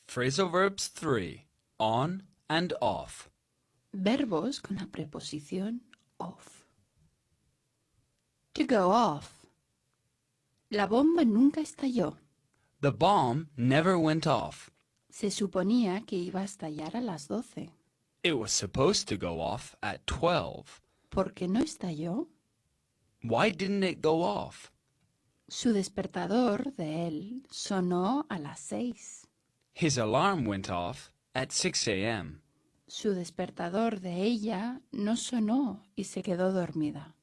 Phrasal Verbs 3. On and off. Verbos con la preposición off. To go off. La bomba nunca estalló. The bomb never went off. Se suponía que iba a estallar a las 12. It was supposed to go off at 12. ¿Por qué no estalló? Why didn't it go off? Su despertador de él sonó a las 6. His alarm went off at 6 a.m. Su despertador de ella no sonó y se quedó dormida.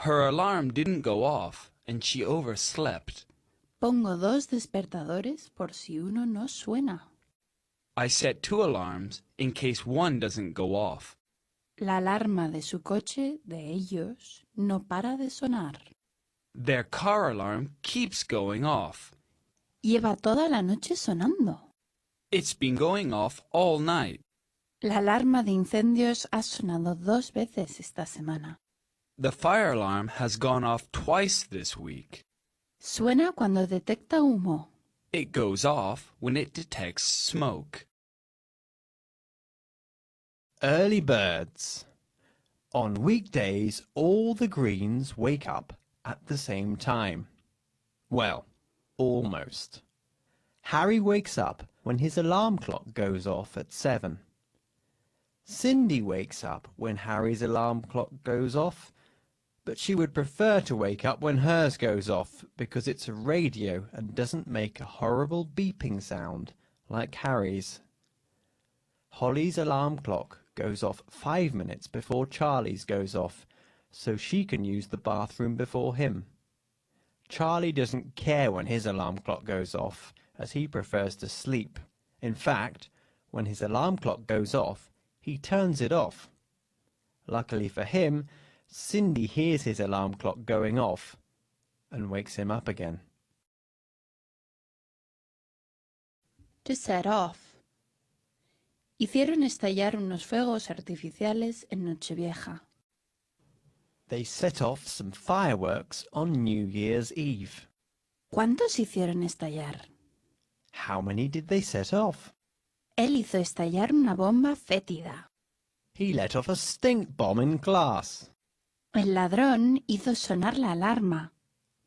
Her alarm didn't go off and she overslept. Pongo 2 despertadores por si uno no suena. I set 2 alarms in case one doesn't go off. La alarma de su coche, de ellos, no para de sonar. Their car alarm keeps going off. Lleva toda la noche sonando. It's been going off all night. La alarma de incendios ha sonado 2 veces esta semana. The fire alarm has gone off twice this week. Suena cuando detecta humo. It goes off when it detects smoke. Early birds. On weekdays, all the greens wake up at the same time. Well, almost. Harry wakes up when his alarm clock goes off at 7. Cindy wakes up when Harry's alarm clock goes off, but she would prefer to wake up when hers goes off because it's a radio and doesn't make a horrible beeping sound like Harry's. Holly's alarm clock goes off 5 minutes before Charlie's goes off, so she can use the bathroom before him. Charlie doesn't care when his alarm clock goes off, as he prefers to sleep. In fact, when his alarm clock goes off, he turns it off. Luckily for him, Cindy hears his alarm clock going off and wakes him up again. To set off. Hicieron estallar unos fuegos artificiales en Nochevieja. They set off some fireworks on New Year's Eve. ¿Cuántos hicieron estallar? How many did they set off? Él hizo estallar una bomba fétida. He let off a stink bomb in class. El ladrón hizo sonar la alarma.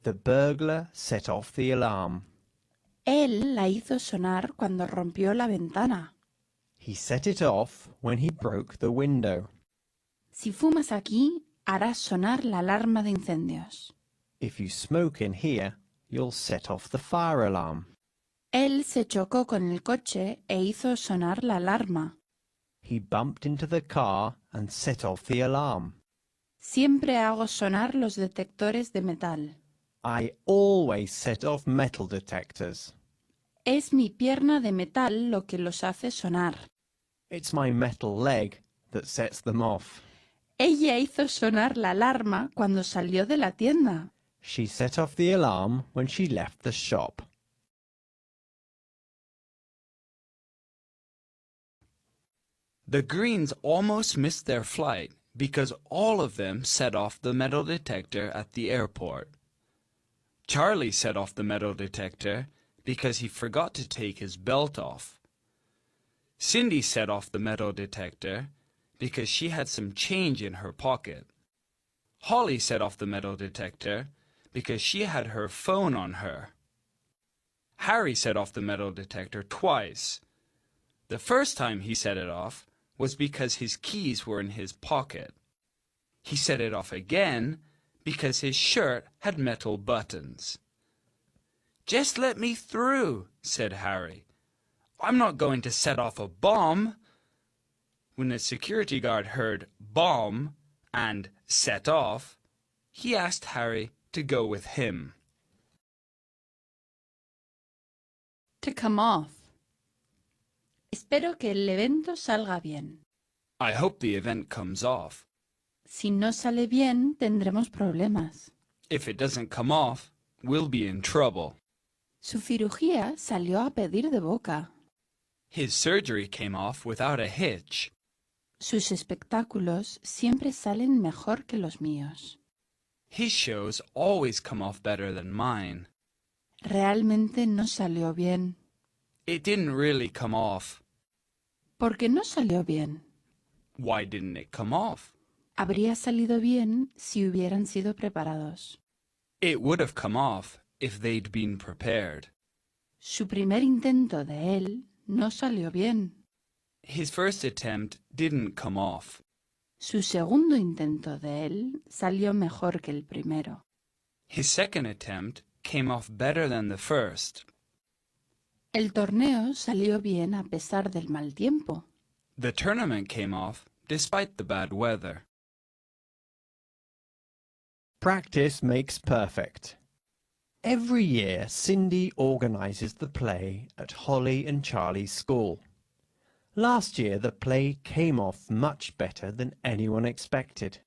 The burglar set off the alarm. Él la hizo sonar cuando rompió la ventana. He set it off when he broke the window. Si fumas aquí, harás sonar la alarma de incendios. If you smoke in here, you'll set off the fire alarm. Él se chocó con el coche e hizo sonar la alarma. He bumped into the car and set off the alarm. Siempre hago sonar los detectores de metal. I always set off metal detectors. Es mi pierna de metal lo que los hace sonar. It's my metal leg that sets them off. Ella hizo sonar la alarma cuando salió de la tienda. She set off the alarm when she left the shop. The greens almost missed their flight because all of them set off the metal detector at the airport. Charlie set off the metal detector because he forgot to take his belt off. Cindy set off the metal detector because she had some change in her pocket. Holly set off the metal detector because she had her phone on her. Harry set off the metal detector twice. The first time he set it off was because his keys were in his pocket. He set it off again because his shirt had metal buttons. "Just let me through," said Harry. "I'm not going to set off a bomb." When the security guard heard bomb and set off, he asked Harry to go with him. To come off. Espero que el evento salga bien. I hope the event comes off. Si no sale bien, tendremos problemas. If it doesn't come off, we'll be in trouble. Su cirugía salió a pedir de boca. His surgery came off without a hitch. Sus espectáculos siempre salen mejor que los míos. His shows always come off better than mine. Realmente no salió bien. It didn't really come off. Porque no salió bien. Why didn't it come off? Habría salido bien si hubieran sido preparados. It would have come off if they'd been prepared. Su primer intento de él no salió bien. His first attempt didn't come off. Su segundo intento de él salió mejor que el primero. His second attempt came off better than the first. El torneo salió bien a pesar del mal tiempo. The tournament came off despite the bad weather. Practice makes perfect. Every year, Cindy organises the play at Holly and Charlie's school. Last year, the play came off much better than anyone expected,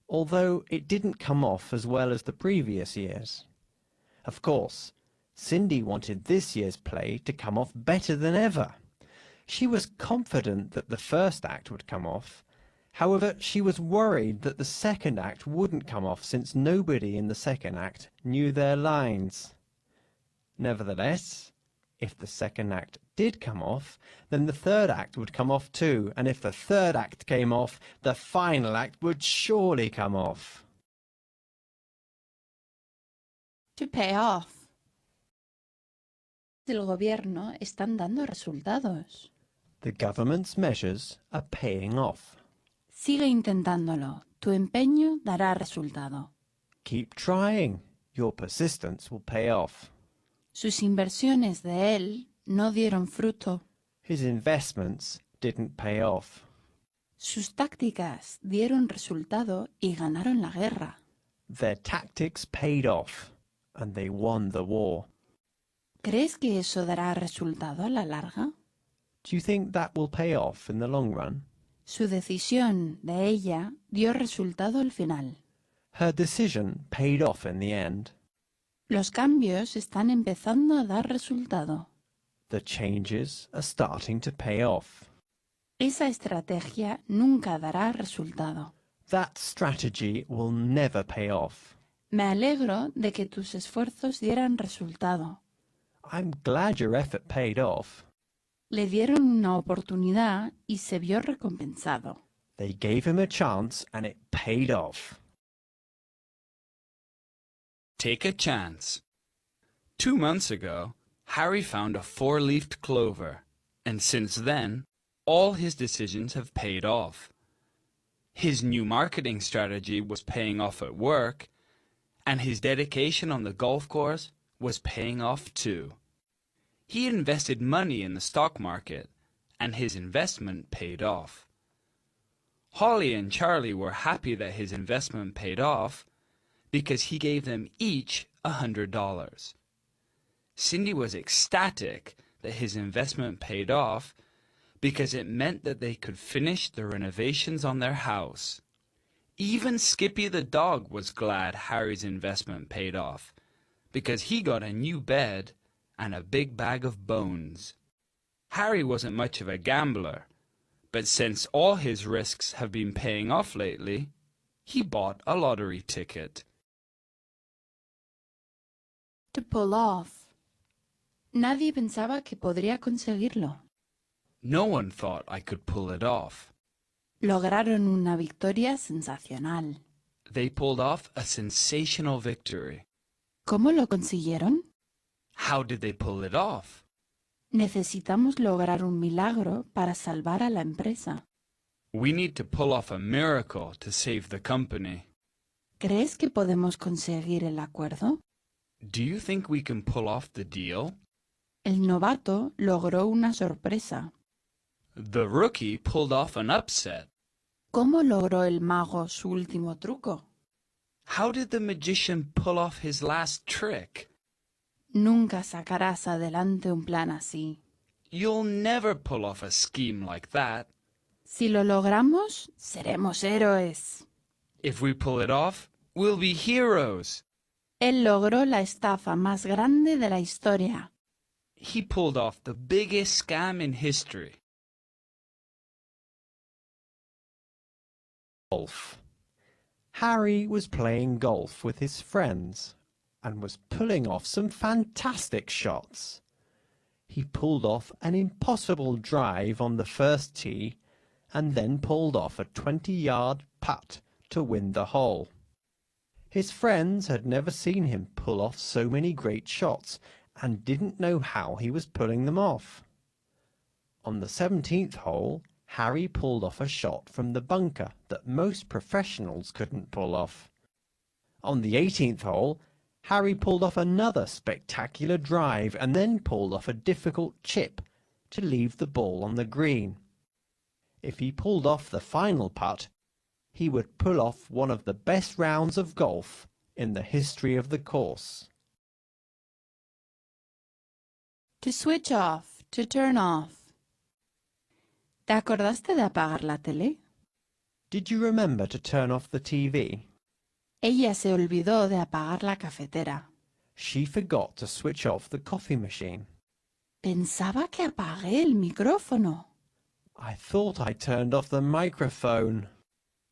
although it didn't come off as well as the previous years. Of course, Cindy wanted this year's play to come off better than ever. She was confident that the first act would come off. However, she was worried that the second act wouldn't come off since nobody in the second act knew their lines. Nevertheless, if the second act did come off, then the third act would come off too, and if the third act came off, the final act would surely come off. To pay off. Del gobierno están dando resultados. The government's measures are paying off. Sigue intentándolo. Tu empeño dará resultado. Keep trying. Your persistence will pay off. Sus inversiones de él no dieron fruto. His investments didn't pay off. Sus tácticas dieron resultado y ganaron la guerra. Their tactics paid off, and they won the war. ¿Crees que eso dará resultado a la larga? Do you think that will pay off in the long run? Su decisión de ella dio resultado al final. Her decision paid off in the end. Los cambios están empezando a dar resultado. The changes are starting to pay off. Esa estrategia nunca dará resultado. That strategy will never pay off. Me alegro de que tus esfuerzos dieran resultado. I'm glad your effort paid off. Le dieron una oportunidad y se vio recompensado. They gave him a chance and it paid off. Take a chance. 2 months ago, Harry found a 4-leafed clover, and since then, all his decisions have paid off. His new marketing strategy was paying off at work, and his dedication on the golf course was paying off too. He invested money in the stock market, and his investment paid off. Holly and Charlie were happy that his investment paid off because he gave them each $100. Cindy was ecstatic that his investment paid off because it meant that they could finish the renovations on their house. Even Skippy the dog was glad Harry's investment paid off because he got a new bed and a big bag of bones. Harry wasn't much of a gambler, but since all his risks have been paying off lately, he bought a lottery ticket. To pull off. Nadie pensaba que podría conseguirlo. No one thought I could pull it off. Lograron una victoria sensacional. They pulled off a sensational victory. ¿Cómo lo consiguieron? How did they pull it off? Necesitamos lograr un milagro para salvar a la empresa. We need to pull off a miracle to save the company. ¿Crees que podemos conseguir el acuerdo? Do you think we can pull off the deal? El novato logró una sorpresa. The rookie pulled off an upset. ¿Cómo logró el mago su último truco? How did the magician pull off his last trick? Nunca sacarás adelante un plan así. You'll never pull off a scheme like that. Si lo logramos, seremos héroes. If we pull it off, we'll be heroes. Él logró la estafa más grande de la historia. He pulled off the biggest scam in history. Golf. Harry was playing golf with his friends and was pulling off some fantastic shots. he pulled off an impossible drive on the first tee and then pulled off a 20-yard putt to win the hole. His friends had never seen him pull off so many great shots and didn't know how he was pulling them off. On the 17th hole, Harry pulled off a shot from the bunker that most professionals couldn't pull off. On the 18th hole, Harry pulled off another spectacular drive and then pulled off a difficult chip to leave the ball on the green. If he pulled off the final putt, he would pull off one of the best rounds of golf in the history of the course. To switch off, to turn off. ¿Te acordaste de apagar la tele? Did you remember to turn off the TV? Ella se olvidó de apagar la cafetera. She forgot to switch off the coffee machine. Pensaba que apagué el micrófono. I thought I turned off the microphone.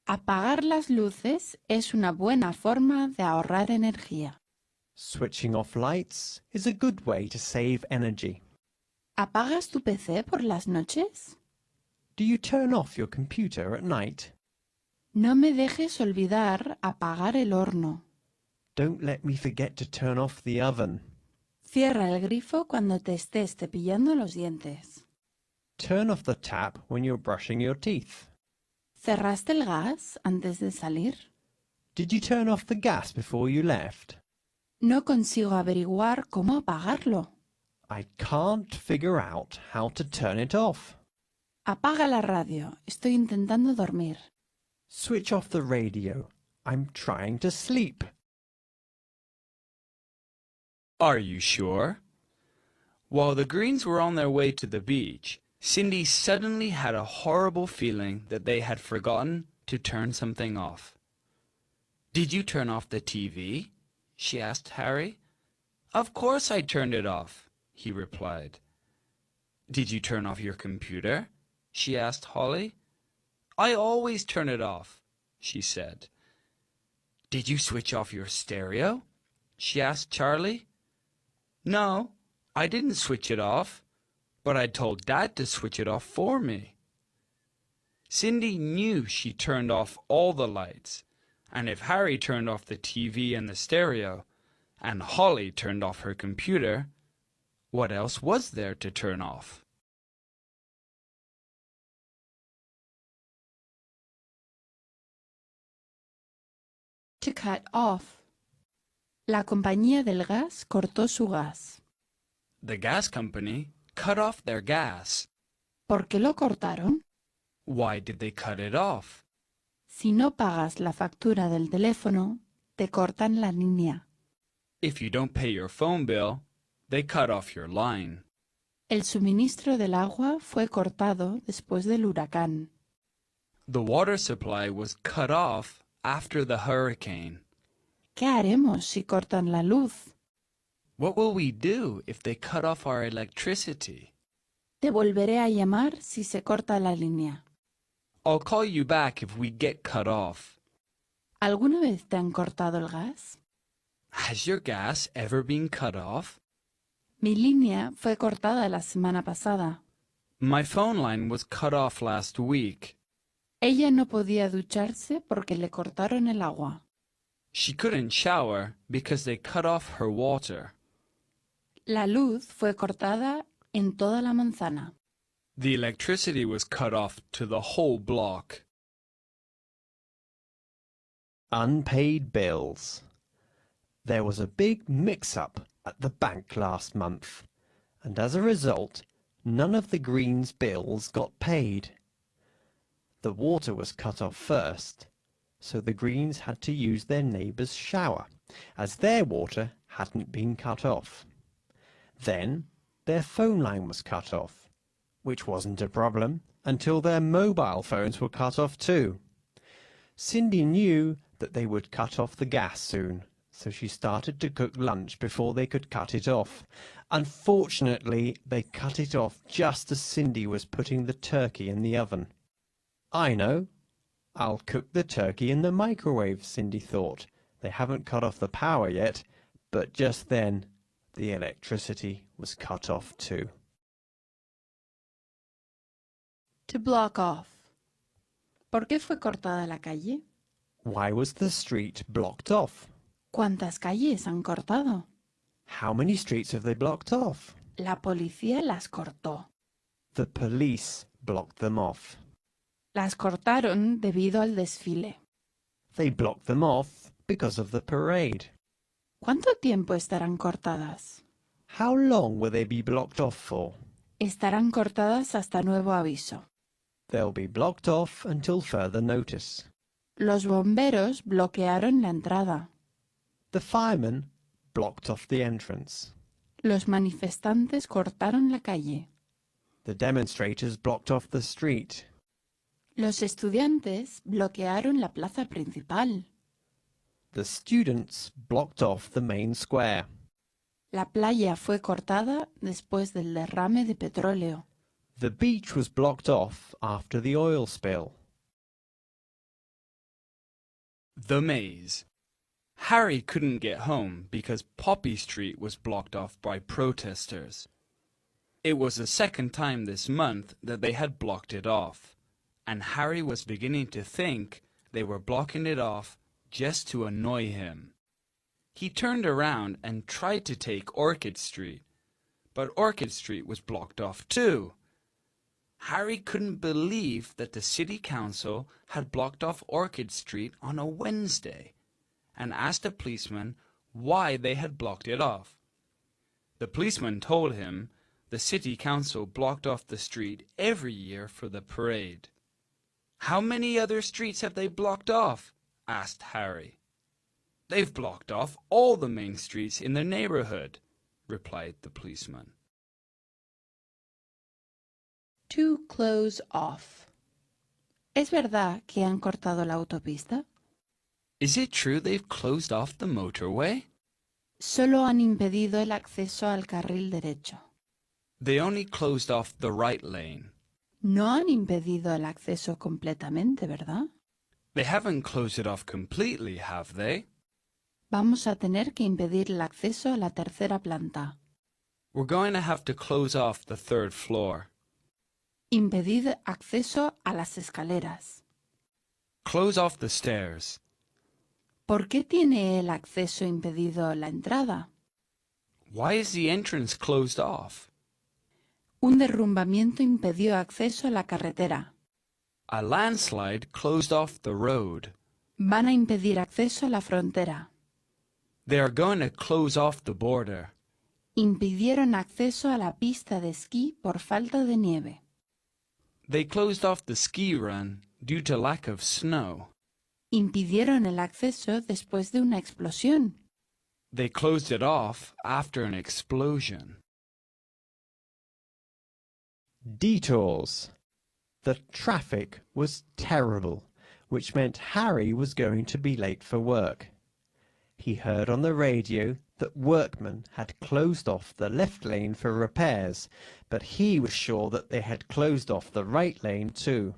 Apagar las luces es una buena forma de ahorrar energía. Switching off lights is a good way to save energy. ¿Apagas tu PC por las noches? Do you turn off your computer at night? No me dejes olvidar apagar el horno. Don't let me forget to turn off the oven. Cierra el grifo cuando te estés cepillando los dientes. Turn off the tap when you're brushing your teeth. ¿Cerraste el gas antes de salir? Did you turn off the gas before you left? No consigo averiguar cómo apagarlo. I can't figure out how to turn it off. Apaga la radio. Estoy intentando dormir. Switch off the radio. I'm trying to sleep. Are you sure? While the Greens were on their way to the beach, Cindy suddenly had a horrible feeling that they had forgotten to turn something off. "Did you turn off the TV?" she asked Harry. "Of course I turned it off," he replied. "Did you turn off your computer?" she asked Holly. "I always turn it off," she said. "Did you switch off your stereo?" she asked Charlie. "No, I didn't switch it off, but I told Dad to switch it off for me." Cindy knew she turned off all the lights, and if Harry turned off the TV and the stereo, and Holly turned off her computer, what else was there to turn off? To cut off. La compañía del gas cortó su gas. The gas company cut off their gas. ¿Por qué lo cortaron? Why did they cut it off? Si no pagas la factura del teléfono, te cortan la línea. If you don't pay your phone bill, they cut off your line. El suministro del agua fue cortado después del huracán. The water supply was cut off after the hurricane. ¿Qué haremos si cortan la luz? What will we do if they cut off our electricity? Te volveré a llamar si se corta la línea. I'll call you back if we get cut off. ¿Alguna vez te han cortado el gas? Has your gas ever been cut off? Mi línea fue cortada la semana pasada. My phone line was cut off last week. Ella no podía ducharse porque le cortaron el agua. She couldn't shower because they cut off her water. La luz fue cortada en toda la manzana. The electricity was cut off to the whole block. Unpaid bills. There was a big mix-up at the bank last month, and as a result, none of the Greens' bills got paid. The water was cut off first, so the Greens had to use their neighbour's shower, as their water hadn't been cut off. Then their phone line was cut off, which wasn't a problem until their mobile phones were cut off too. Cindy knew that they would cut off the gas soon, so she started to cook lunch before they could cut it off. Unfortunately, they cut it off just as Cindy was putting the turkey in the oven. I know. I'll cook the turkey in the microwave, Cindy thought. They haven't cut off the power yet, but just then the electricity was cut off too. To block off. ¿Por qué fue cortada la calle? Why was the street blocked off? ¿Cuántas calles han cortado? How many streets have they blocked off? La policía las cortó. The police blocked them off. Las cortaron debido al desfile. They blocked them off because of the parade. ¿Cuánto tiempo estarán cortadas? How long will they be blocked off for? Estarán cortadas hasta nuevo aviso. They'll be blocked off until further notice. Los bomberos bloquearon la entrada. The firemen blocked off the entrance. Los manifestantes cortaron la calle. The demonstrators blocked off the street. Los estudiantes bloquearon la plaza principal. The students blocked off the main square. La playa fue cortada después del derrame de petróleo. The beach was blocked off after the oil spill. The maze. Harry couldn't get home because Poppy Street was blocked off by protesters. It was the second time this month that they had blocked it off, and Harry was beginning to think they were blocking it off just to annoy him. He turned around and tried to take Orchid Street, but Orchid Street was blocked off too. Harry couldn't believe that the city council had blocked off Orchid Street on a Wednesday, and asked the policeman why they had blocked it off. The policeman told him the city council blocked off the street every year for the parade. "How many other streets have they blocked off?" asked Harry. "They've blocked off all the main streets in their neighborhood," replied the policeman. To close off. ¿Es verdad que han cortado la autopista? Is it true they've closed off the motorway? Solo han impedido el acceso al carril derecho. They only closed off the right lane. No han impedido el acceso completamente, ¿verdad? They haven't closed it off completely, have they? Vamos a tener que impedir el acceso a la tercera planta. We're going to have to close off the third floor. Impedir acceso a las escaleras. Close off the stairs. ¿Por qué tiene el acceso impedido la entrada? Why is the entrance closed off? Un derrumbamiento impidió acceso a la carretera. A landslide closed off the road. Van a impedir acceso a la frontera. They are going to close off the border. Impidieron acceso a la pista de esquí por falta de nieve. They closed off the ski run due to lack of snow. Impidieron el acceso después de una explosión. They closed it off after an explosion. Detours. The traffic was terrible, which meant Harry was going to be late for work. He heard on the radio that workmen had closed off the left lane for repairs, but he was sure that they had closed off the right lane too.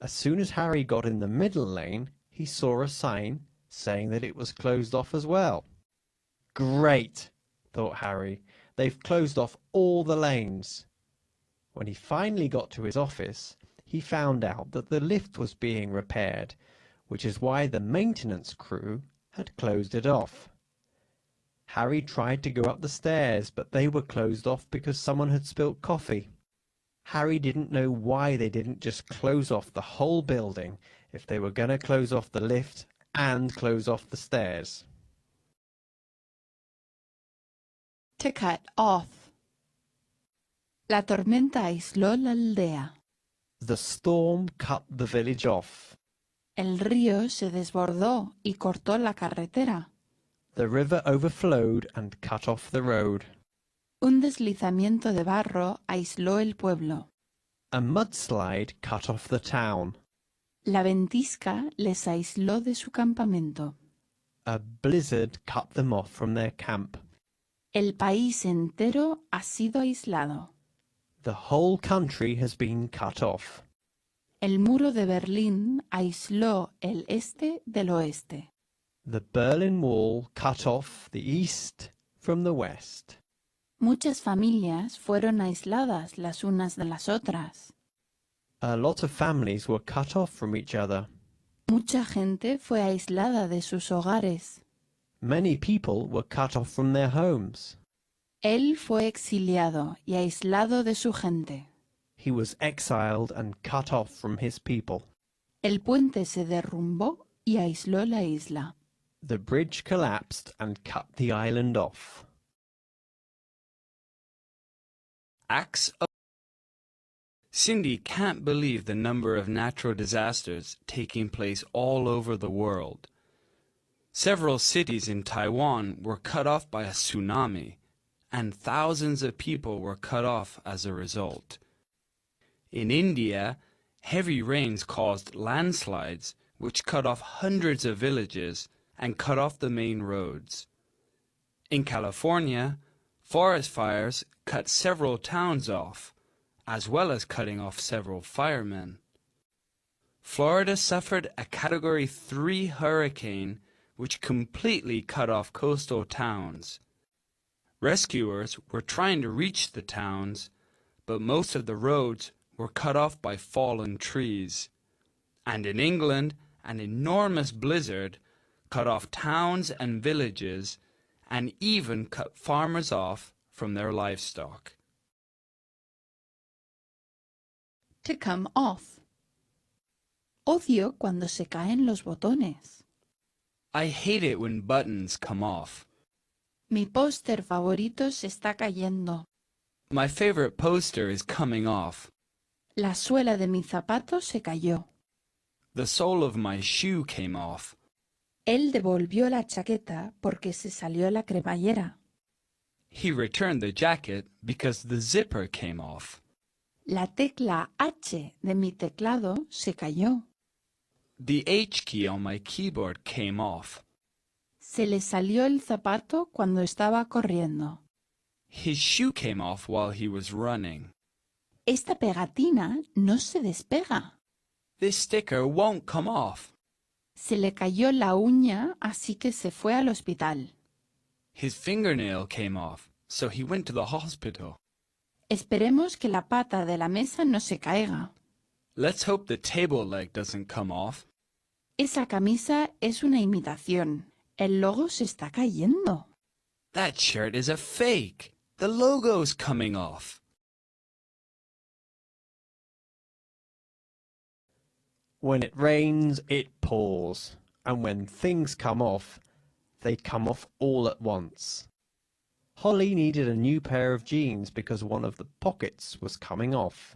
As soon as Harry got in the middle lane, he saw a sign saying that it was closed off as well. Great, thought Harry, they've closed off all the lanes. When he finally got to his office, he found out that the lift was being repaired, which is why the maintenance crew had closed it off. Harry tried to go up the stairs, but they were closed off because someone had spilt coffee. Harry didn't know why they didn't just close off the whole building if they were going to close off the lift and close off the stairs. To cut off. La tormenta aisló la aldea. The storm cut the village off. El río se desbordó y cortó la carretera. The river overflowed and cut off the road. Un deslizamiento de barro aisló el pueblo. A mudslide cut off the town. La ventisca les aisló de su campamento. A blizzard cut them off from their camp. El país entero ha sido aislado. The whole country has been cut off. El muro de Berlín aisló el este del oeste. The Berlin Wall cut off the east from the west. Muchas familias fueron aisladas las unas de las otras. A lot of families were cut off from each other. Mucha gente fue aislada de sus hogares. Many people were cut off from their homes. Él fue exiliado y aislado de su gente. He was exiled and cut off from his people. El puente se derrumbó y aisló la isla. The bridge collapsed and cut the island off. Acts of Cindy can't believe the number of natural disasters taking place all over the world. Several cities in Taiwan were cut off by a tsunami, and thousands of people were cut off as a result. In India, heavy rains caused landslides, which cut off hundreds of villages and cut off the main roads. In California, forest fires cut several towns off, as well as cutting off several firemen. Florida suffered a Category 3 hurricane which completely cut off coastal towns. Rescuers were trying to reach the towns, but most of the roads were cut off by fallen trees. And in England, an enormous blizzard cut off towns and villages and even cut farmers off from their livestock. To come off. Odio cuando se caen los botones. I hate it when buttons come off. Mi póster favorito se está cayendo. My favorite poster is coming off. La suela de mi zapato se cayó. The sole of my shoe came off. Él devolvió la chaqueta porque se salió la cremallera. He returned the jacket because the zipper came off. La tecla H de mi teclado se cayó. The H key on my keyboard came off. Se le salió el zapato cuando estaba corriendo. His shoe came off while he was running. Esta pegatina no se despega. This sticker won't come off. Se le cayó la uña, así que se fue al hospital. His fingernail came off, so he went to the hospital. Esperemos que la pata de la mesa no se caiga. Let's hope the table leg doesn't come off. Esa camisa es una imitación. El logo se está cayendo. That shirt is a fake. The logo's coming off. When it rains, it pours, and when things come off, they come off all at once. Holly needed a new pair of jeans because one of the pockets was coming off.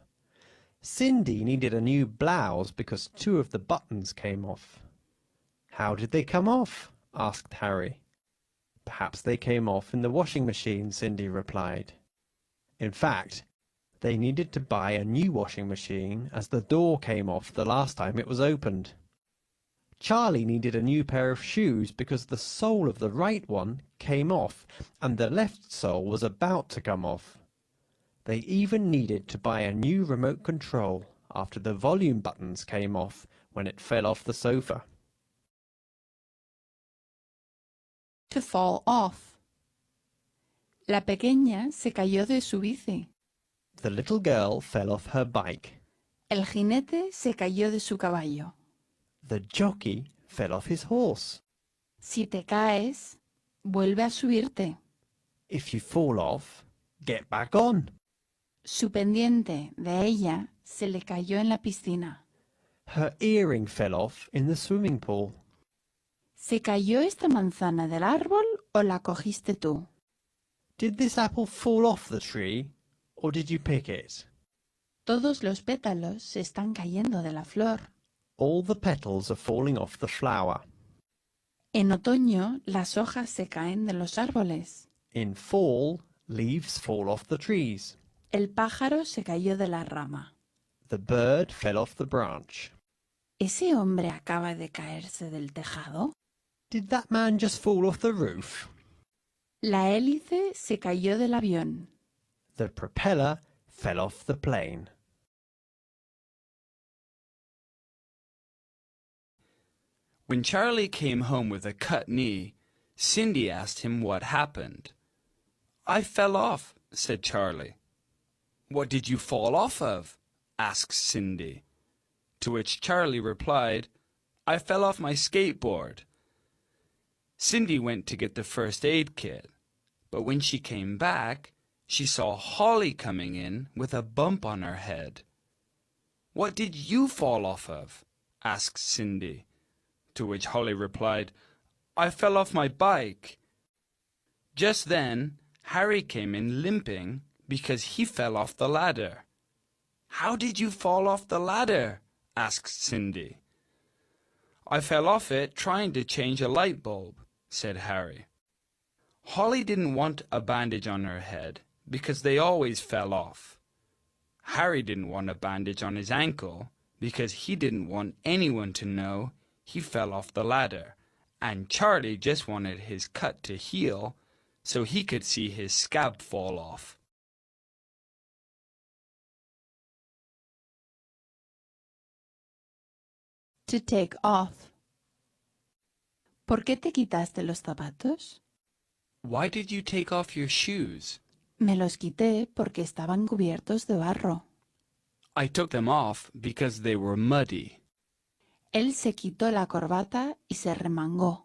Cindy needed a new blouse because two of the buttons came off. How did they come off? Asked Harry. Perhaps they came off in the washing machine, Cindy replied. In fact, they needed to buy a new washing machine as the door came off the last time it was opened. Charlie needed a new pair of shoes because the sole of the right one came off and the left sole was about to come off. They even needed to buy a new remote control after the volume buttons came off when it fell off the sofa. To fall off. La pequeña se cayó de su bici. The little girl fell off her bike. El jinete se cayó de su caballo. The jockey fell off his horse. Si te caes, vuelve a subirte. If you fall off, get back on. Su pendiente de ella se le cayó en la piscina. Her earring fell off in the swimming pool. ¿Se cayó esta manzana del árbol o la cogiste tú? Did this apple fall off the tree, or did you pick it? Todos los pétalos se están cayendo de la flor. All the petals are falling off the flower. En otoño, las hojas se caen de los árboles. In fall, leaves fall off the trees. El pájaro se cayó de la rama. The bird fell off the branch. ¿Ese hombre acaba de caerse del tejado? Did that man just fall off the roof? La hélice se cayó del avión. The propeller fell off the plane. When Charlie came home with a cut knee, Cindy asked him what happened. I fell off, said Charlie. What did you fall off of? asked Cindy, to which Charlie replied, I fell off my skateboard. Cindy went to get the first aid kit, but when she came back, she saw Holly coming in with a bump on her head. What did you fall off of? Asked Cindy, to which Holly replied, I fell off my bike. Just then, Harry came in limping because he fell off the ladder. How did you fall off the ladder? Asked Cindy. I fell off it trying to change a light bulb, said Harry. Holly didn't want a bandage on her head because they always fell off. Harry didn't want a bandage on his ankle because he didn't want anyone to know he fell off the ladder, and Charlie just wanted his cut to heal so he could see his scab fall off. To take off. ¿Por qué te quitaste los zapatos? Why did you take off your shoes? Me los quité porque estaban cubiertos de barro. I took them off because they were muddy. Él se quitó la corbata y se remangó.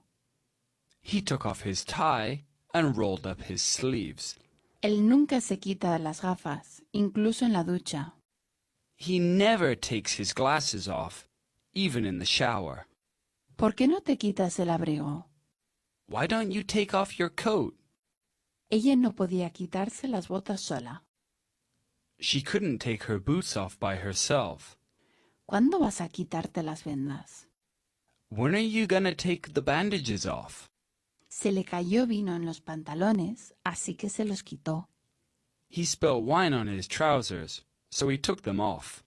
He took off his tie and rolled up his sleeves. Él nunca se quita las gafas, incluso en la ducha. He never takes his glasses off, even in the shower. ¿Por qué no te quitas el abrigo? Why don't you take off your coat? Ella no podía quitarse las botas sola. She couldn't take her boots off by herself. ¿Cuándo vas a quitarte las vendas? When are you gonna take the bandages off? Se le cayó vino en los pantalones, así que se los quitó. He spilled wine on his trousers, so he took them off.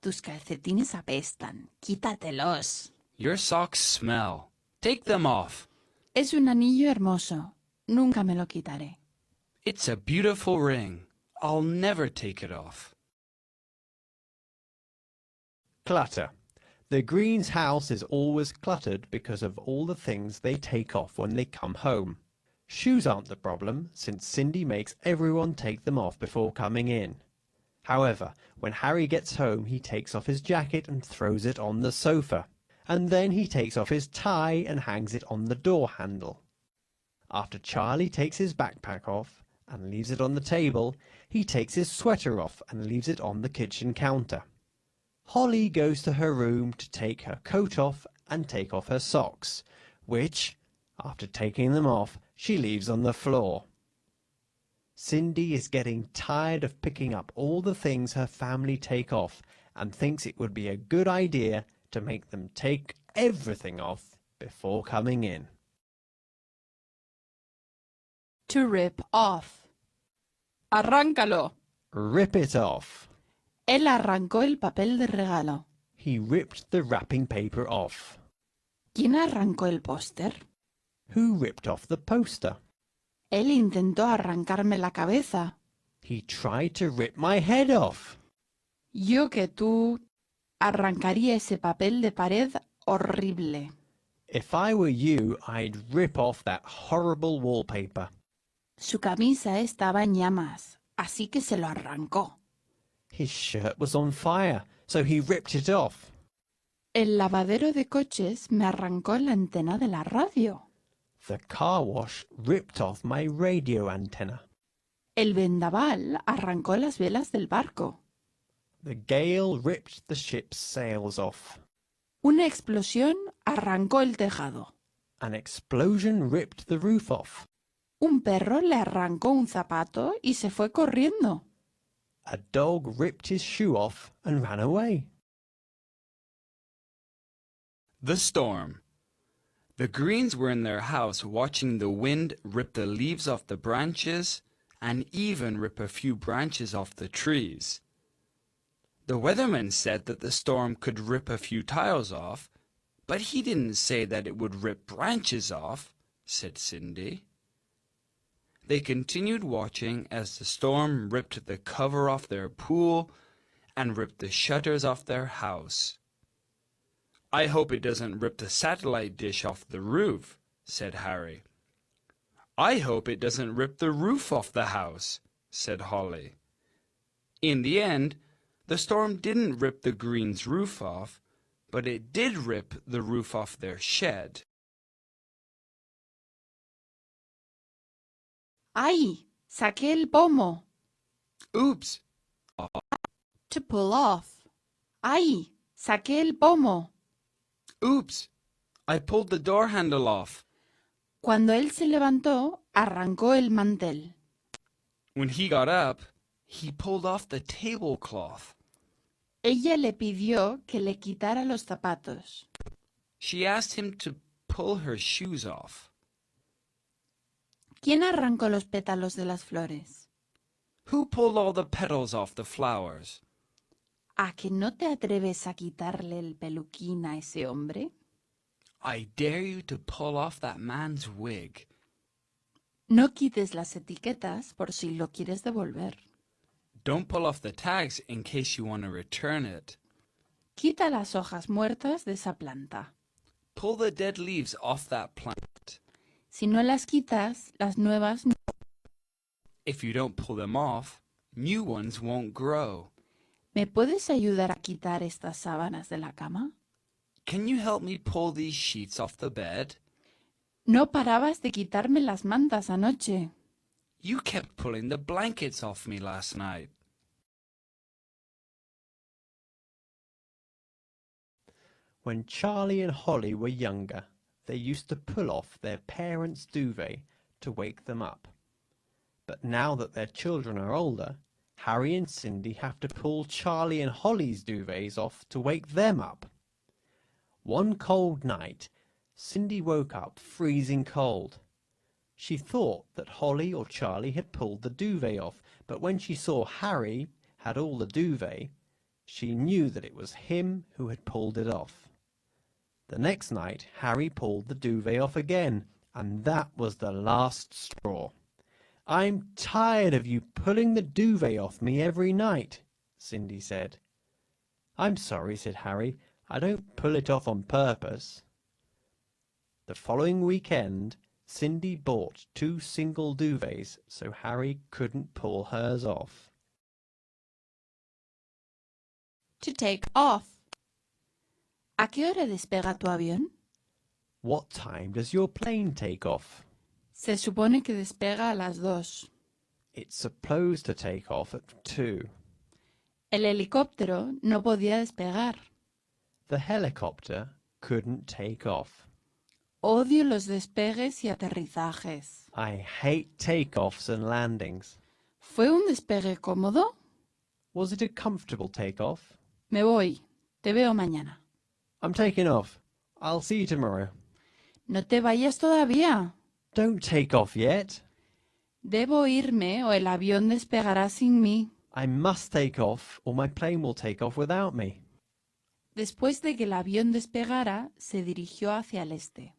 Tus calcetines apestan. Quítatelos. Your socks smell. Take them off. Es un anillo hermoso. Nunca me lo quitaré. It's a beautiful ring. I'll never take it off. Clutter. The Greens' house is always cluttered because of all the things they take off when they come home. Shoes aren't the problem, since Cindy makes everyone take them off before coming in. However, when Harry gets home, he takes off his jacket and throws it on the sofa. And then he takes off his tie and hangs it on the door handle. After Charlie takes his backpack off and leaves it on the table, he takes his sweater off and leaves it on the kitchen counter. Holly goes to her room to take her coat off and take off her socks, which, after taking them off, she leaves on the floor. Cindy is getting tired of picking up all the things her family take off and thinks it would be a good idea to make them take everything off before coming in. To rip off. Arráncalo. Rip it off. Él arrancó el papel de regalo. He ripped the wrapping paper off. ¿Quién arrancó el póster? Who ripped off the poster? Él intentó arrancarme la cabeza. He tried to rip my head off. Yo que tú arrancaría ese papel de pared horrible. If I were you, I'd rip off that horrible wallpaper. Su camisa estaba en llamas, así que se lo arrancó. His shirt was on fire, so he ripped it off. El lavadero de coches me arrancó la antena de la radio. The car wash ripped off my radio antenna. El vendaval arrancó las velas del barco. The gale ripped the ship's sails off. Una explosión arrancó el tejado. An explosion ripped the roof off. Un perro le arrancó un zapato y se fue corriendo. A dog ripped his shoe off and ran away. The storm. The Greens were in their house watching the wind rip the leaves off the branches and even rip a few branches off the trees. The weatherman said that the storm could rip a few tiles off, but he didn't say that it would rip branches off, said Cindy. They continued watching as the storm ripped the cover off their pool and ripped the shutters off their house. I hope it doesn't rip the satellite dish off the roof, said Harry. I hope it doesn't rip the roof off the house, said Holly. In the end, The storm didn't rip the Greens' roof off, but it did rip the roof off their shed. ¡Ay! Saqué el pomo. Oops! To pull off. ¡Ay! Saqué el pomo. Oops! I pulled the door handle off. Cuando él se levantó, arrancó el mantel. When he got up, he pulled off the tablecloth. Ella le pidió que le quitara los zapatos. She asked him to pull her shoes off. ¿Quién arrancó los pétalos de las flores? Who pulled all the petals off the flowers? ¿A que no te atreves a quitarle el peluquín a ese hombre? I dare you to pull off that man's wig. No quites las etiquetas por si lo quieres devolver. Don't pull off the tags in case you want to return it. Quita las hojas muertas de esa planta. Pull the dead leaves off that plant. Si no las quitas, las nuevas no. If you don't pull them off, new ones won't grow. ¿Me puedes ayudar a quitar estas sábanas de la cama? Can you help me pull these sheets off the bed? No parabas de quitarme las mantas anoche. You kept pulling the blankets off me last night. When Charlie and Holly were younger, they used to pull off their parents' duvet to wake them up. But now that their children are older, Harry and Cindy have to pull Charlie and Holly's duvets off to wake them up. One cold night, Cindy woke up freezing cold. She thought that Holly or Charlie had pulled the duvet off, but when she saw Harry had all the duvet, she knew that it was him who had pulled it off. The next night, Harry pulled the duvet off again, and that was the last straw. "I'm tired of you pulling the duvet off me every night," Cindy said. "I'm sorry," said Harry. "I don't pull it off on purpose." The following weekend, Cindy bought 2 single duvets so Harry couldn't pull hers off. To take off. ¿A qué hora despega tu avión? What time does your plane take off? Se supone que despega a las 2. It's supposed to take off at 2. El helicóptero no podía despegar. The helicopter couldn't take off. Odio los despegues y aterrizajes. I hate takeoffs and landings. ¿Fue un despegue cómodo? Was it a comfortable takeoff? Me voy. Te veo mañana. I'm taking off. I'll see you tomorrow. No te vayas todavía. Don't take off yet. Debo irme o el avión despegará sin mí. I must take off or my plane will take off without me. Después de que el avión despegara, se dirigió hacia el este.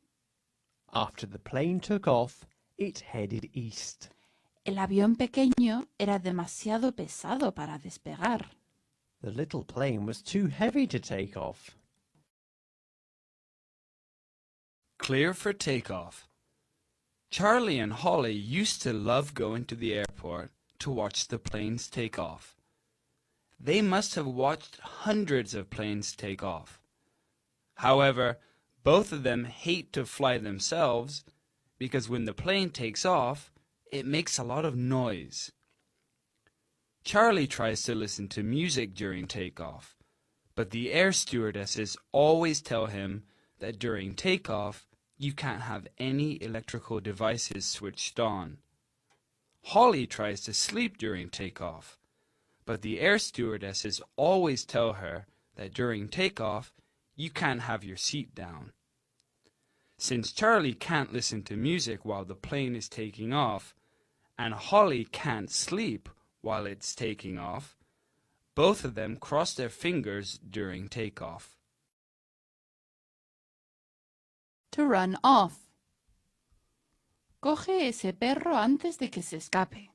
After the plane took off, it headed east. El avión pequeño era demasiado pesado para despegar. The little plane was too heavy to take off. Clear for takeoff. Charlie and Holly used to love going to the airport to watch the planes take off. They must have watched hundreds of planes take off. However, both of them hate to fly themselves because when the plane takes off, it makes a lot of noise. Charlie tries to listen to music during takeoff, but the air stewardesses always tell him that during takeoff, you can't have any electrical devices switched on. Holly tries to sleep during takeoff, but the air stewardesses always tell her that during takeoff, you can't have your seat down. Since Charlie can't listen to music while the plane is taking off, and Holly can't sleep while it's taking off, both of them cross their fingers during takeoff. To run off. Coge ese perro antes de que se escape.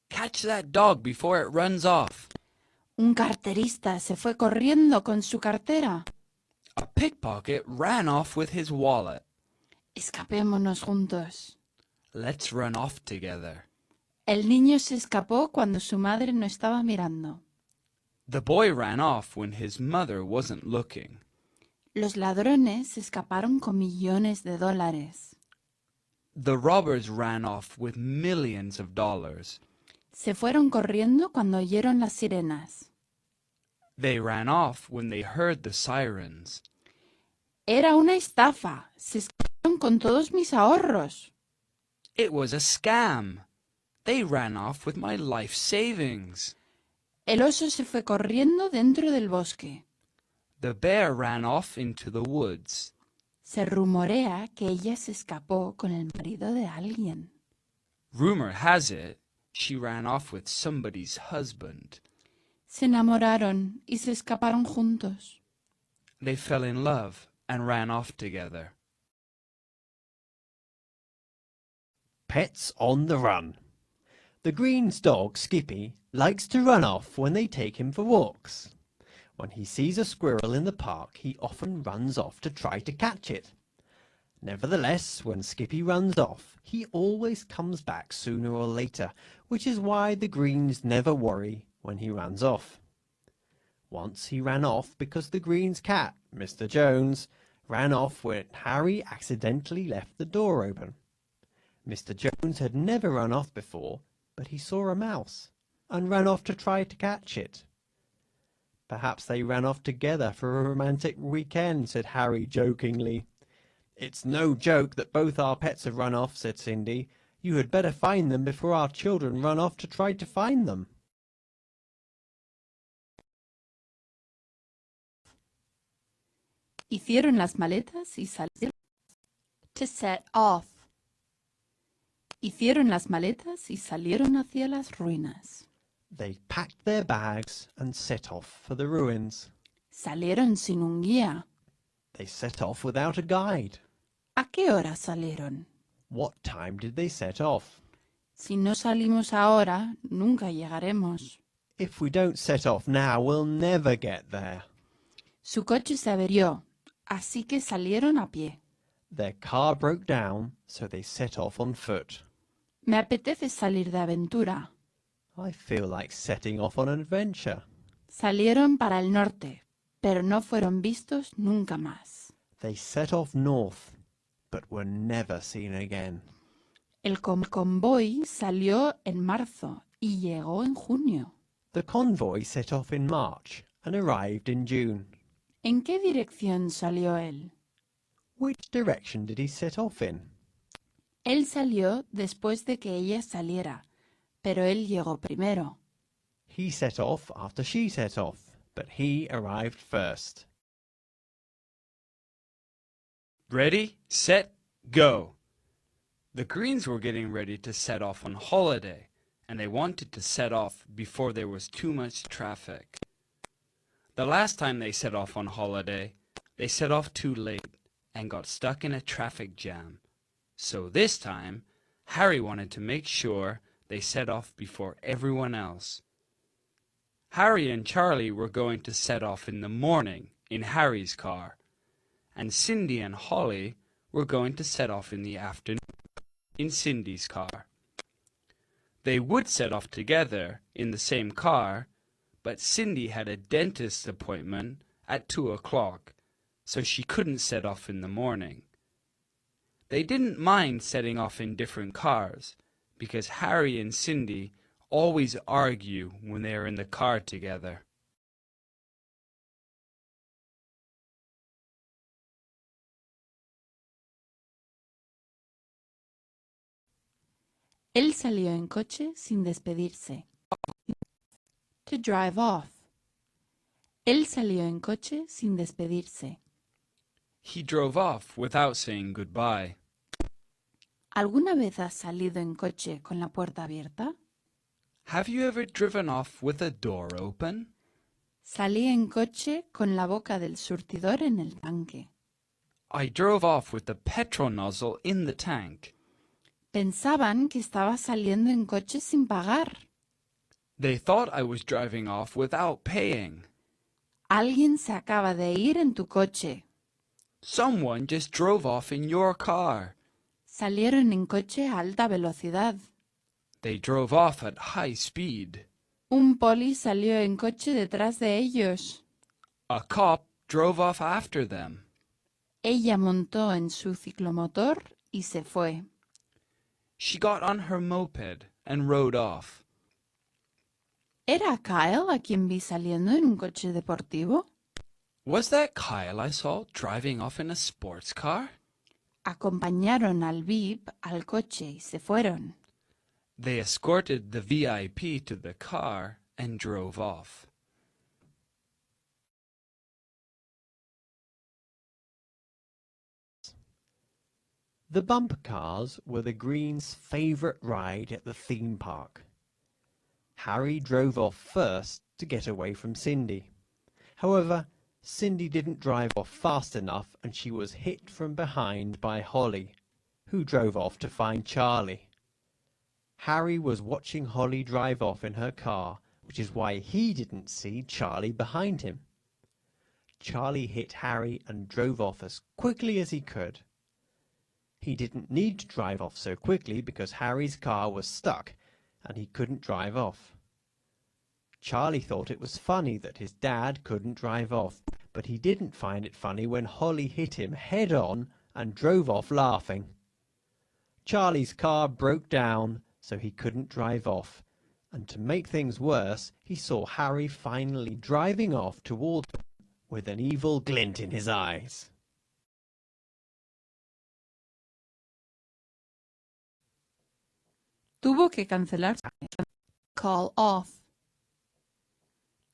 Catch that dog before it runs off. Un carterista se fue corriendo con su cartera. A pickpocket ran off with his wallet. Escapémonos juntos. Let's run off together. El niño se escapó cuando su madre no estaba mirando. The boy ran off when his mother wasn't looking. Los ladrones escaparon con millones de dólares. The robbers ran off with millions of dollars. Se fueron corriendo cuando oyeron las sirenas. They ran off when they heard the sirens. Era una estafa. Se escaparon con todos mis ahorros. It was a scam. They ran off with my life savings. El oso se fue corriendo dentro del bosque. The bear ran off into the woods. Se rumorea que ella se escapó con el marido de alguien. Rumor has it she ran off with somebody's husband. Se enamoraron y se escaparon juntos. They fell in love and ran off together. Pets on the run. The Green's dog, Skippy, likes to run off when they take him for walks. When he sees a squirrel in the park, he often runs off to try to catch it. Nevertheless, when Skippy runs off, he always comes back sooner or later, which is why the Greens never worry when he runs off. Once he ran off because the Green's cat, Mr. Jones, ran off when Harry accidentally left the door open. Mr. Jones had never run off before, but he saw a mouse and ran off to try to catch it. Perhaps they ran off together for a romantic weekend, said Harry jokingly. It's no joke that both our pets have run off, said Cindy. You had better find them before our children run off to try to find them. Hicieron las maletas y salieron. To set off. Hicieron las maletas y salieron hacia las ruinas. They packed their bags and set off for the ruins. Salieron sin un guía. They set off without a guide. ¿A qué hora salieron? What time did they set off? Si no salimos ahora, nunca llegaremos. If we don't set off now, we'll never get there. Su coche se averió, así que salieron a pie. Their car broke down, so they set off on foot. Me apetece salir de aventura. I feel like setting off on an adventure. Salieron para el norte, pero no fueron vistos nunca más. They set off north, but were never seen again. El convoy salió en marzo y llegó en junio. The convoy set off in March and arrived in June. ¿En qué dirección salió él? Which direction did he set off in? Él salió después de que ella saliera, pero él llegó primero. He set off after she set off, but he arrived first. Ready, set, go. The Greens were getting ready to set off on holiday, and they wanted to set off before there was too much traffic. The last time they set off on holiday, they set off too late and got stuck in a traffic jam. So this time, Harry wanted to make sure they set off before everyone else. Harry and Charlie were going to set off in the morning in Harry's car, and Cindy and Holly were going to set off in the afternoon in Cindy's car. They would set off together in the same car, but Cindy had a dentist appointment at 2 o'clock, so she couldn't set off in the morning. They didn't mind setting off in different cars, because Harry and Cindy always argue when they are in the car together. Él salió en coche sin despedirse. To drive off. Él salió en coche sin despedirse. He drove off without saying goodbye. ¿Alguna vez has salido en coche con la puerta abierta? Have you ever driven off with a door open? Salí en coche con la boca del surtidor en el tanque. I drove off with the petrol nozzle in the tank. Pensaban que estaba saliendo en coche sin pagar. They thought I was driving off without paying. Alguien se acaba de ir en tu coche. Someone just drove off in your car. Salieron en coche a alta velocidad. They drove off at high speed. Un poli salió en coche detrás de ellos. A cop drove off after them. Ella montó en su ciclomotor y se fue. She got on her moped and rode off. ¿Era Kyle a quien vi saliendo en un coche deportivo? Was that Kyle I saw driving off in a sports car? Acompañaron al VIP al coche y se fueron. They escorted the VIP to the car and drove off. The bumper cars were the Greens' favourite ride at the theme park. Harry drove off first to get away from Cindy. However, Cindy didn't drive off fast enough and she was hit from behind by Holly, who drove off to find Charlie. Harry was watching Holly drive off in her car, which is why he didn't see Charlie behind him. Charlie hit Harry and drove off as quickly as he could. He didn't need to drive off so quickly because Harry's car was stuck and he couldn't drive off. Charlie thought it was funny that his dad couldn't drive off, but he didn't find it funny when Holly hit him head on and drove off laughing. Charlie's car broke down, so he couldn't drive off, and to make things worse, he saw Harry finally driving off towards him with an evil glint in his eyes. Tuvo que cancelar su call off.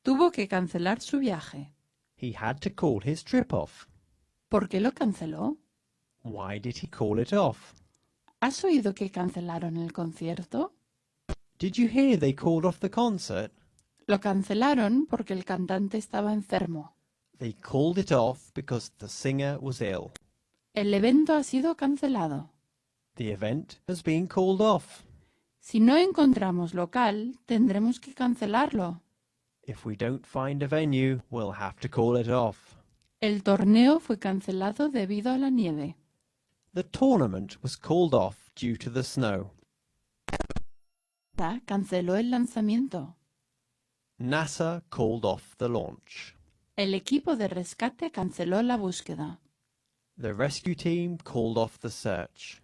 Tuvo que cancelar su viaje. He had to call his trip off. ¿Por qué lo canceló? Why did he call it off? ¿Has oído que cancelaron el concierto? Did you hear they called off the concert? Lo cancelaron porque el cantante estaba enfermo. They called it off because the singer was ill. El evento ha sido cancelado. The event has been called off. Si no encontramos local, tendremos que cancelarlo. If we don't find a venue, we'll have to call it off. El torneo fue cancelado debido a la nieve. The tournament was called off due to the snow. NASA canceló el lanzamiento. NASA called off the launch. El equipo de rescate canceló la búsqueda. The rescue team called off the search.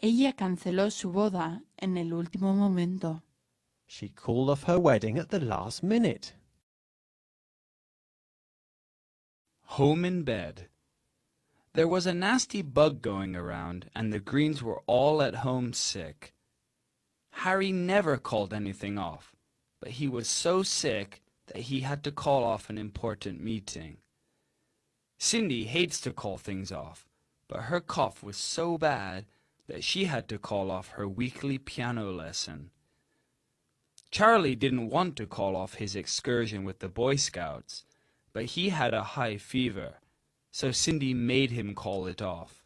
Ella canceló su boda en el último momento. She called off her wedding at the last minute. Home in bed. There was a nasty bug going around, and the Greens were all at home sick. Harry never called anything off, but he was so sick that he had to call off an important meeting. Cindy hates to call things off, but her cough was so bad that she had to call off her weekly piano lesson. Charlie didn't want to call off his excursion with the Boy Scouts, but he had a high fever, so Cindy made him call it off.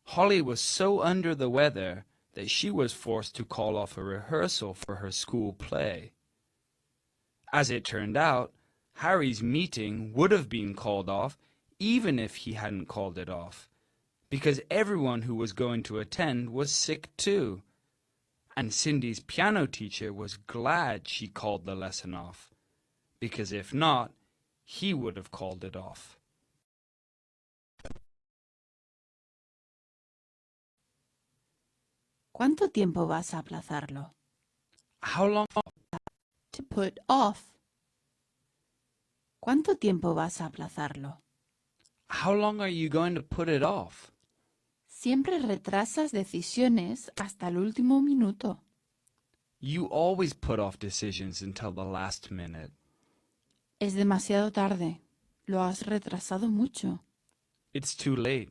Holly was so under the weather that she was forced to call off a rehearsal for her school play. As it turned out, Harry's meeting would have been called off even if he hadn't called it off, because everyone who was going to attend was sick too, and Cindy's piano teacher was glad she called the lesson off, because if not, he would have called it off. ¿Cuánto tiempo vas a aplazarlo? How long? To put off. ¿Cuánto tiempo vas a aplazarlo? How long are you going to put it off? Siempre retrasas decisiones hasta el último minuto. You always put off decisions until the last minute. Es demasiado tarde. Lo has retrasado mucho. It's too late.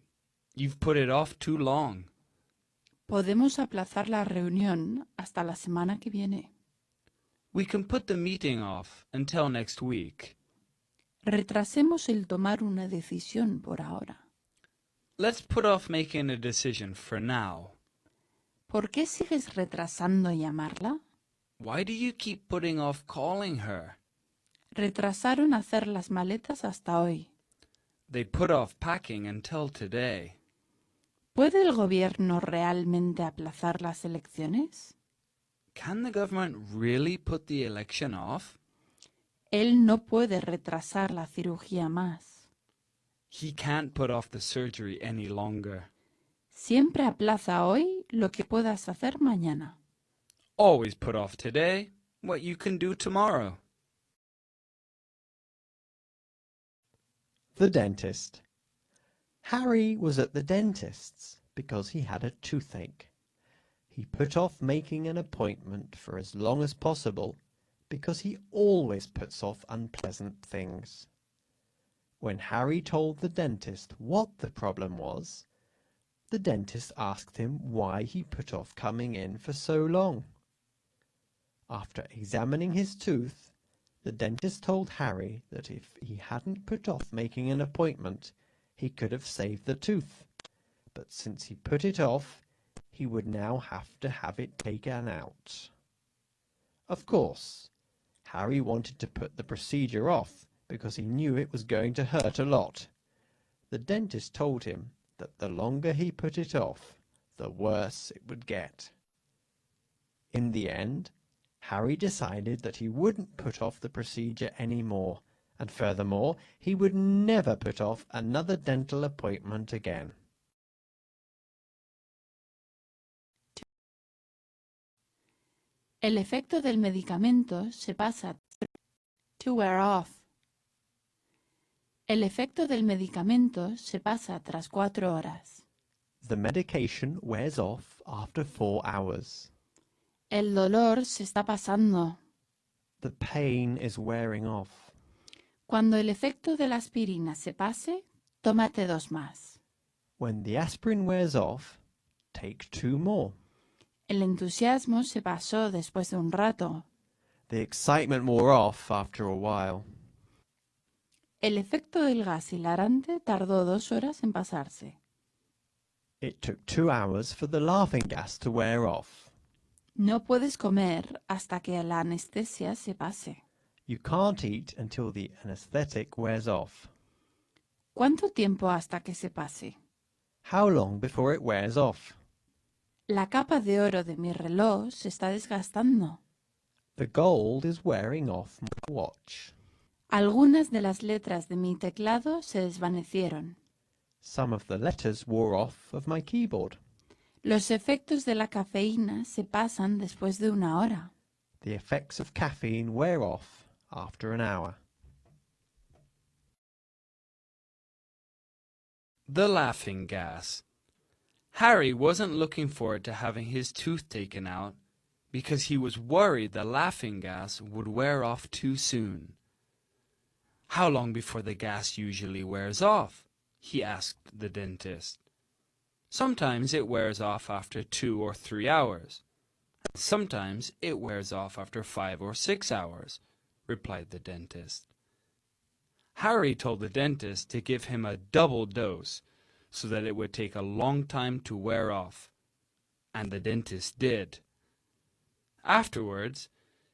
You've put it off too long. Podemos aplazar la reunión hasta la semana que viene. We can put the meeting off until next week. Retrasemos el tomar una decisión por ahora. Let's put off making a decision for now. ¿Por qué sigues retrasando llamarla? Why do you keep putting off calling her? Retrasaron hacer las maletas hasta hoy. They put off packing until today. ¿Puede el gobierno realmente aplazar las elecciones? Can the government really put the election off? Él no puede retrasar la cirugía más. He can't put off the surgery any longer. Siempre aplaza hoy lo que puedas hacer mañana. Always put off today what you can do tomorrow. The dentist. Harry was at the dentist's because he had a toothache. He put off making an appointment for as long as possible because he always puts off unpleasant things. When Harry told the dentist what the problem was, the dentist asked him why he put off coming in for so long. After examining his tooth, the dentist told Harry that if he hadn't put off making an appointment, he could have saved the tooth. But since he put it off, he would now have to have it taken out. Of course, Harry wanted to put the procedure off because he knew it was going to hurt a lot. The dentist told him that the longer he put it off, the worse it would get. In the end, Harry decided that he wouldn't put off the procedure anymore, and furthermore, he would never put off another dental appointment again. El efecto del medicamento se pasa. To wear off. El efecto del medicamento se pasa tras 4 horas. The medication wears off after 4 hours. El dolor se está pasando. The pain is wearing off. Cuando el efecto de la aspirina se pase, tómate 2 más. When the aspirin wears off, take 2 more. El entusiasmo se pasó después de un rato. The excitement wore off after a while. El efecto del gas hilarante tardó 2 horas en pasarse. It took 2 hours for the laughing gas to wear off. No puedes comer hasta que la anestesia se pase. You can't eat until the anesthetic wears off. ¿Cuánto tiempo hasta que se pase? How long before it wears off? La capa de oro de mi reloj se está desgastando. The gold is wearing off my watch. Algunas de las letras de mi teclado se desvanecieron. Some of the letters wore off of my keyboard. Los efectos de la cafeína se pasan después de 1 hora. The effects of caffeine wear off after an hour. The laughing gas. Harry wasn't looking forward to having his tooth taken out because he was worried the laughing gas would wear off too soon. How long before the gas usually wears off? He asked the dentist. Sometimes it wears off after 2 or 3 hours. Sometimes it wears off after 5 or 6 hours, replied the dentist. Harry told the dentist to give him a double dose so that it would take a long time to wear off, and the dentist did. Afterwards,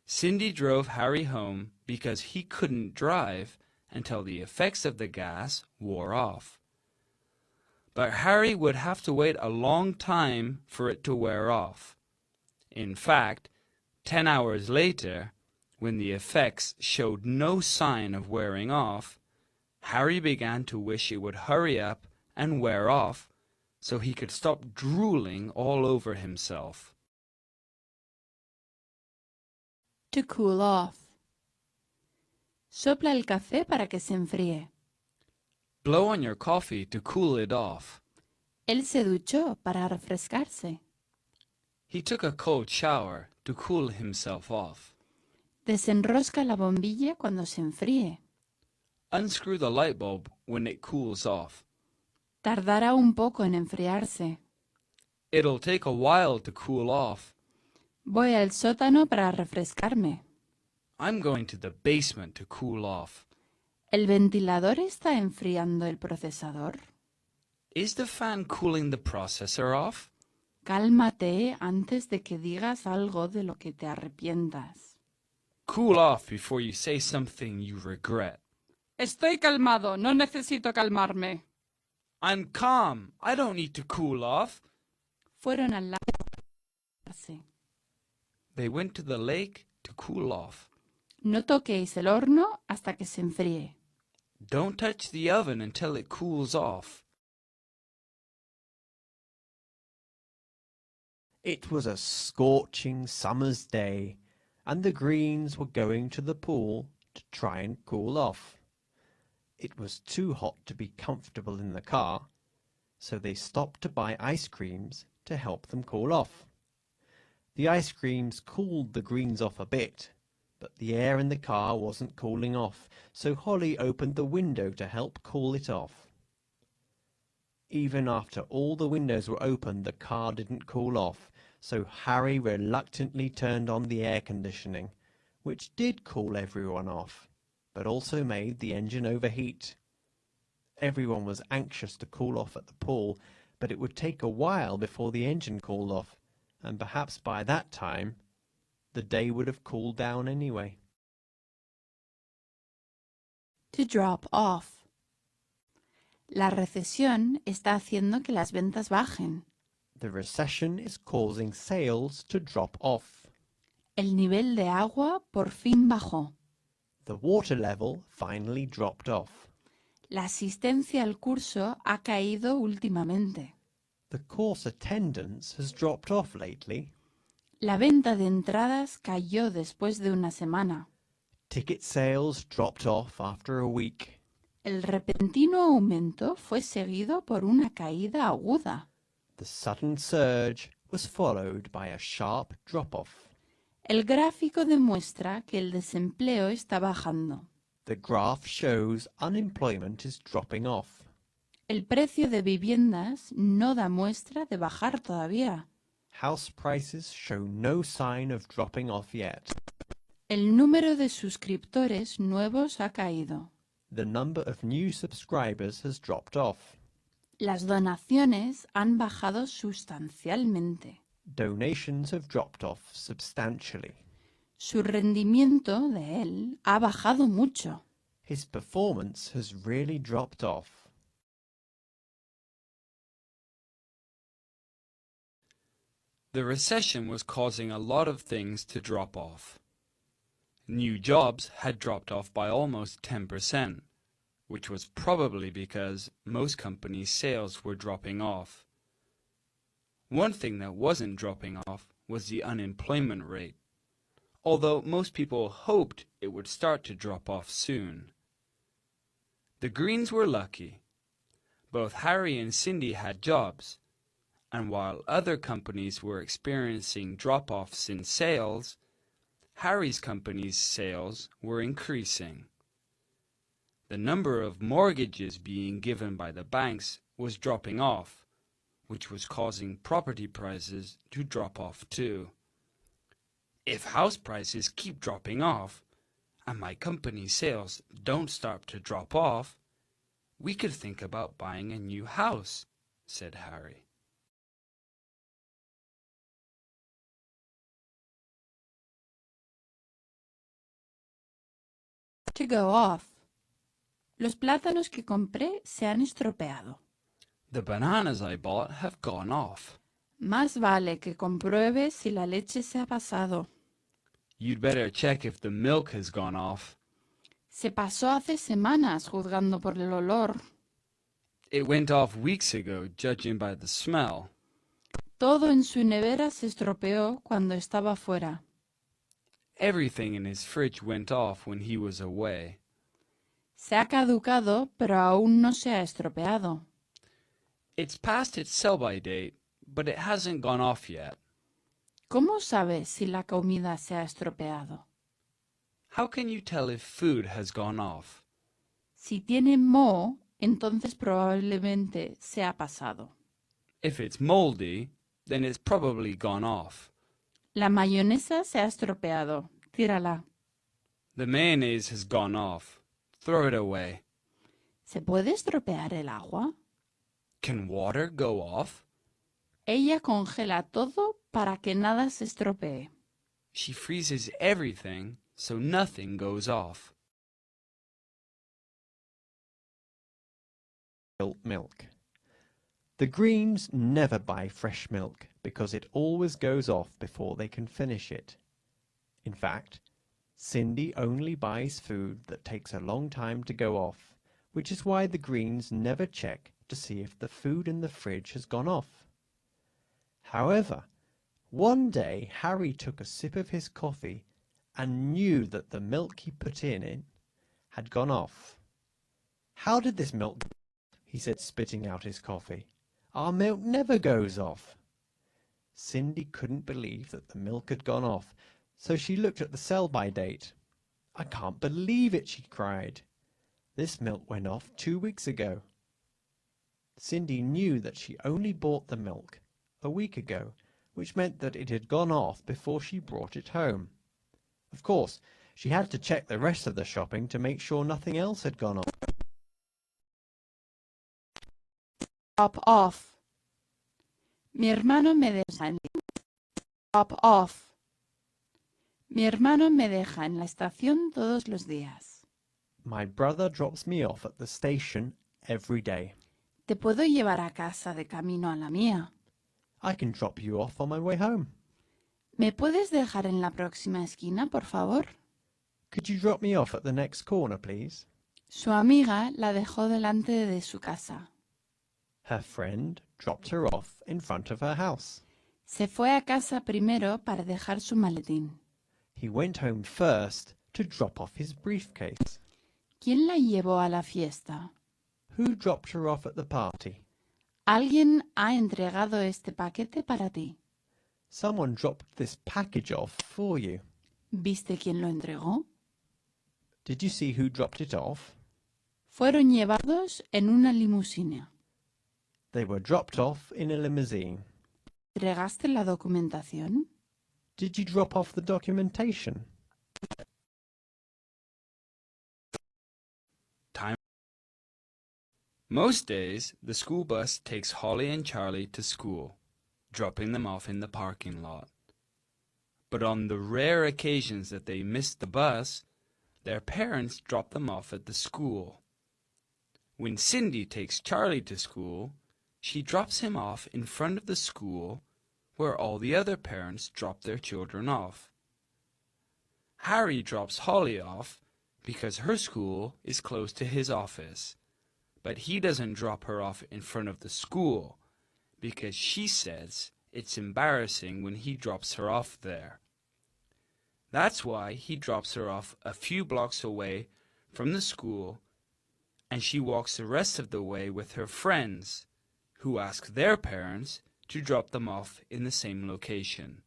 Cindy drove Harry home because he couldn't drive until the effects of the gas wore off. But Harry would have to wait a long time for it to wear off. In fact, 10 hours later, when the effects showed no sign of wearing off, Harry began to wish it would hurry up and wear off so he could stop drooling all over himself. To cool off. Sopla el café para que se enfríe. Blow on your coffee to cool it off. Él se duchó para refrescarse. He took a cold shower to cool himself off. Desenrosca la bombilla cuando se enfríe. Unscrew the light bulb when it cools off. Tardará un poco en enfriarse. It'll take a while to cool off. Voy al sótano para refrescarme. I'm going to the basement to cool off. ¿El ventilador está enfriando el procesador? Is the fan cooling the processor off? Cálmate antes de que digas algo de lo que te arrepientas. Cool off before you say something you regret. Estoy calmado, no necesito calmarme. I'm calm. I don't need to cool off. Fueron al lago. They went to the lake to cool off. No toquéis el horno hasta que se enfríe. Don't touch the oven until it cools off. It was a scorching summer's day, and the Greens were going to the pool to try and cool off. It was too hot to be comfortable in the car, so they stopped to buy ice creams to help them cool off. The ice creams cooled the Greens off a bit, but the air in the car wasn't cooling off, so Holly opened the window to help cool it off. Even after all the windows were open, the car didn't cool off, so Harry reluctantly turned on the air conditioning, which did cool everyone off, but also made the engine overheat. Everyone was anxious to cool off at the pool, but it would take a while before the engine cooled off, and perhaps by that time, the day would have cooled down anyway. To drop off. La recesión está haciendo que las ventas bajen. The recession is causing sales to drop off. El nivel de agua por fin bajó. The water level finally dropped off. La asistencia al curso ha caído últimamente. The course attendance has dropped off lately. La venta de entradas cayó después de una semana. Ticket sales dropped off after a week. El repentino aumento fue seguido por una caída aguda. The sudden surge was followed by a sharp drop-off. El gráfico demuestra que el desempleo está bajando. The graph shows unemployment is dropping off. El precio de viviendas no da muestra de bajar todavía. House prices show no sign of dropping off yet. El número de suscriptores nuevos ha caído. The number of new subscribers has dropped off. Las donaciones han bajado sustancialmente. Donations have dropped off substantially. Su rendimiento de él ha bajado mucho. His performance has really dropped off. The recession was causing a lot of things to drop off. New jobs had dropped off by almost 10%, which was probably because most companies' sales were dropping off. One thing that wasn't dropping off was the unemployment rate, although most people hoped it would start to drop off soon. The Greens were lucky. Both Harry and Cindy had jobs, and while other companies were experiencing drop-offs in sales, Harry's company's sales were increasing. The number of mortgages being given by the banks was dropping off, which was causing property prices to drop off too. If house prices keep dropping off, and my company's sales don't start to drop off, we could think about buying a new house, said Harry. To go off. Los plátanos que compré se han estropeado. The bananas I bought have gone off. Más vale que compruebe si la leche se ha pasado. You'd better check if the milk has gone off. Se pasó hace semanas juzgando por el olor. It went off weeks ago, judging by the smell. Todo en su nevera se estropeó cuando estaba fuera. Everything in his fridge went off when he was away. Se ha caducado, pero aún no se ha estropeado. It's past its sell-by date, but it hasn't gone off yet. ¿Cómo sabes si la comida se ha estropeado? How can you tell if food has gone off? Si tiene moho, entonces probablemente se ha pasado. If it's moldy, then it's probably gone off. La mayonesa se ha estropeado. Tírala. The mayonnaise has gone off. Throw it away. ¿Se puede estropear el agua? Can water go off? Ella congela todo para que nada se estropee. She freezes everything so nothing goes off. Milk. The Greens never buy fresh milk because it always goes off before they can finish it. In fact, Cindy only buys food that takes a long time to go off, which is why the Greens never check to see if the food in the fridge has gone off. However, one day Harry took a sip of his coffee and knew that the milk he put in it had gone off. "How did this milk go off?" he said, spitting out his coffee. "Our milk never goes off." Cindy couldn't believe that the milk had gone off, so she looked at the sell-by date. "I can't believe it," she cried. "This milk went off 2 weeks ago." Cindy knew that she only bought the milk a week ago, which meant that it had gone off before she brought it home. Of course, she had to check the rest of the shopping to make sure nothing else had gone off. Drop off. Mi hermano me deja en... Drop off. Mi hermano me deja en la estación todos los días. My brother drops me off at the station every day. ¿Te puedo llevar a casa de camino a la mía? I can drop you off on my way home. ¿Me puedes dejar en la próxima esquina, por favor? Could you drop me off at the next corner, please? Su amiga la dejó delante de su casa. Her friend dropped her off in front of her house. Se fue a casa primero para dejar su maletín. He went home first to drop off his briefcase. ¿Quién la llevó a la fiesta? Who dropped her off at the party? Alguien ha entregado este paquete para ti. Someone dropped this package off for you. ¿Viste quién lo entregó? Did you see who dropped it off? Fueron llevados en una limusina. They were dropped off in a limousine. ¿Entregaste la documentación? Did you drop off the documentation? Most days, the school bus takes Holly and Charlie to school, dropping them off in the parking lot. But on the rare occasions that they miss the bus, their parents drop them off at the school. When Cindy takes Charlie to school, she drops him off in front of the school where all the other parents drop their children off. Harry drops Holly off because her school is close to his office. But he doesn't drop her off in front of the school because she says it's embarrassing when he drops her off there. That's why he drops her off a few blocks away from the school, and she walks the rest of the way with her friends, who ask their parents to drop them off in the same location.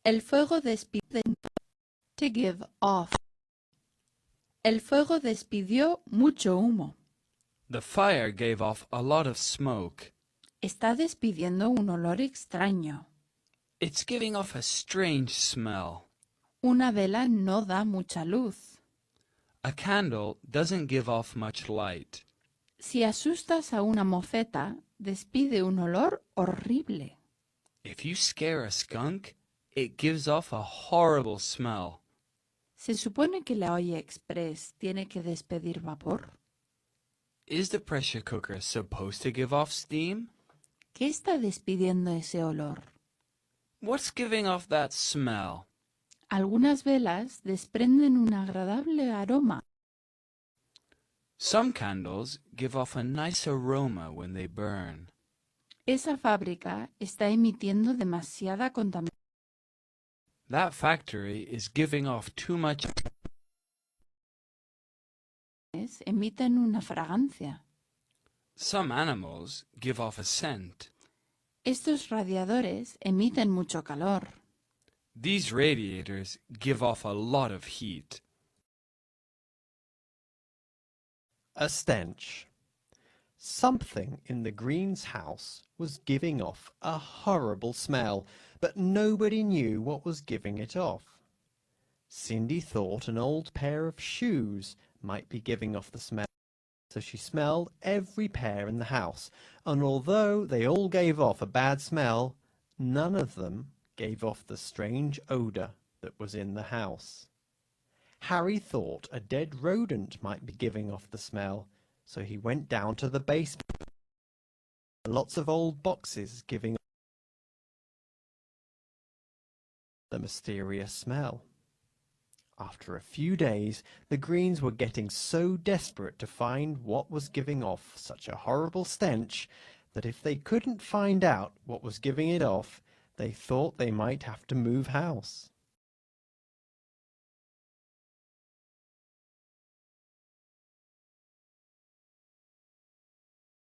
El fuego despidió. To give off. El fuego despidió mucho humo. The fire gave off a lot of smoke. Está despidiendo un olor extraño. It's giving off a strange smell. Una vela no da mucha luz. A candle doesn't give off much light. Si asustas a una mofeta, despide un olor horrible. If you scare a skunk, it gives off a horrible smell. ¿Se supone que la olla express tiene que despedir vapor? Is the pressure cooker supposed to give off steam? ¿Qué está despidiendo ese olor? What's giving off that smell? Algunas velas desprenden un agradable aroma. Some candles give off a nice aroma when they burn. Esa fábrica está emitiendo demasiada contaminación. That factory is giving off too much. Emiten una fragancia. Some animals give off a scent. Estos radiadores emiten mucho calor. These radiators give off a lot of heat. A stench. Something in the Green's house was giving off a horrible smell, but nobody knew what was giving it off. Cindy thought an old pair of shoes might be giving off the smell, so she smelled every pair in the house, and although they all gave off a bad smell, none of them gave off the strange odour that was in the house. Harry thought a dead rodent might be giving off the smell, so he went down to the basement. Lots of old boxes giving the mysterious smell. After a few days, the Greens were getting so desperate to find what was giving off such a horrible stench that if they couldn't find out what was giving it off, they thought they might have to move house.